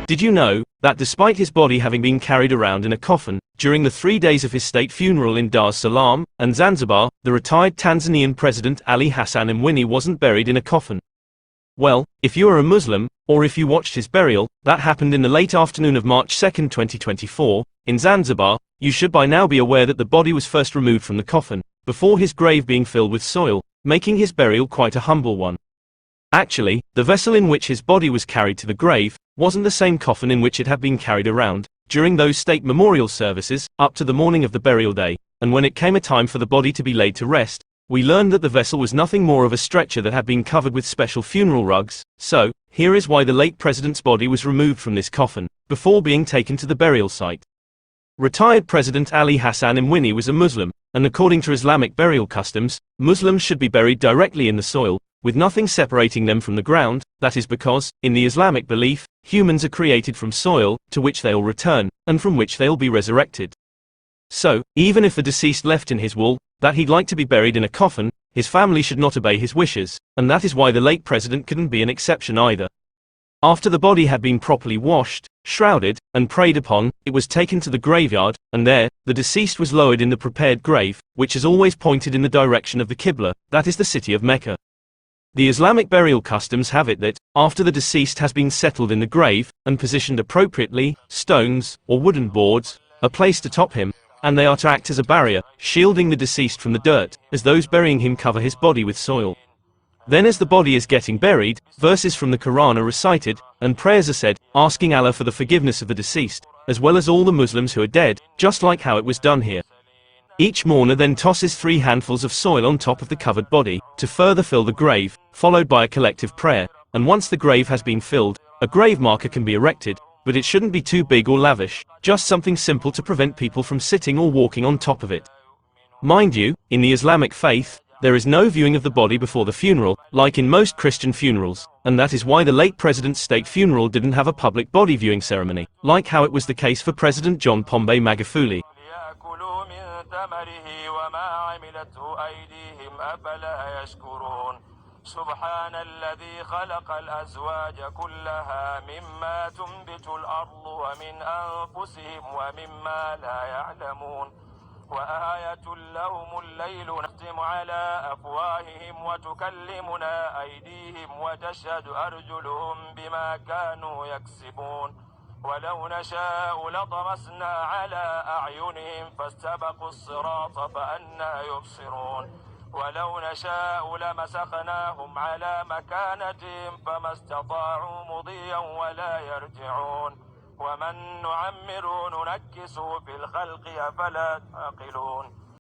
Did you know that despite his body having been carried around in a coffin during the 3 days of his state funeral in Dar es Salaam and Zanzibar, the retired Tanzanian President Ali Hassan Mwinyi wasn't buried in a coffin? Well, if you are a Muslim, or if you watched his burial, that happened in the late afternoon of March 2, 2024, in Zanzibar, you should by now be aware that the body was first removed from the coffin, before his grave being filled with soil, making his burial quite a humble one. Actually, the vessel in which his body was carried to the grave wasn't the same coffin in which it had been carried around during those state memorial services up to the morning of the burial day, and when it came a time for the body to be laid to rest, we learned that the vessel was nothing more of a stretcher that had been covered with special funeral rugs. So, here is why the late president's body was removed from this coffin, before being taken to the burial site. Retired President Ali Hassan Mwinyi was a Muslim, and according to Islamic burial customs, Muslims should be buried directly in the soil, with nothing separating them from the ground. That is because, in the Islamic belief, humans are created from soil, to which they'll return, and from which they'll be resurrected. So, even if the deceased left in his will that he'd like to be buried in a coffin, his family should not obey his wishes, and that is why the late president couldn't be an exception either. After the body had been properly washed, shrouded, and prayed upon, it was taken to the graveyard, and there, the deceased was lowered in the prepared grave, which is always pointed in the direction of the Qibla, that is the city of Mecca. The Islamic burial customs have it that, after the deceased has been settled in the grave, and positioned appropriately, stones, or wooden boards, are placed atop him, and they are to act as a barrier, shielding the deceased from the dirt, as those burying him cover his body with soil. Then as the body is getting buried, verses from the Quran are recited, and prayers are said, asking Allah for the forgiveness of the deceased, as well as all the Muslims who are dead, just like how it was done here. Each mourner then tosses 3 handfuls of soil on top of the covered body, to further fill the grave, followed by a collective prayer, and once the grave has been filled, a grave marker can be erected, but it shouldn't be too big or lavish, just something simple to prevent people from sitting or walking on top of it. Mind you, in the Islamic faith, there is no viewing of the body before the funeral, like in most Christian funerals, and that is why the late president's state funeral didn't have a public body viewing ceremony, like how it was the case for President John Pombe Magufuli. سبحان الذي خلق الأزواج كلها مما تنبت الأرض ومن أنفسهم ومما لا يعلمون وآية لهم الليل نختم على أفواههم وتكلمنا أيديهم وتشهد أرجلهم بما كانوا يكسبون ولو نشاء لطمسنا على أعينهم فاستبقوا الصراط فأنى يبصرون ولو نشاء لمسخناهم على مكانتهم فما استطاعوا مضيا ولا يرجعون ومن نعمر ننكسه في الخلق أفلا تعقلون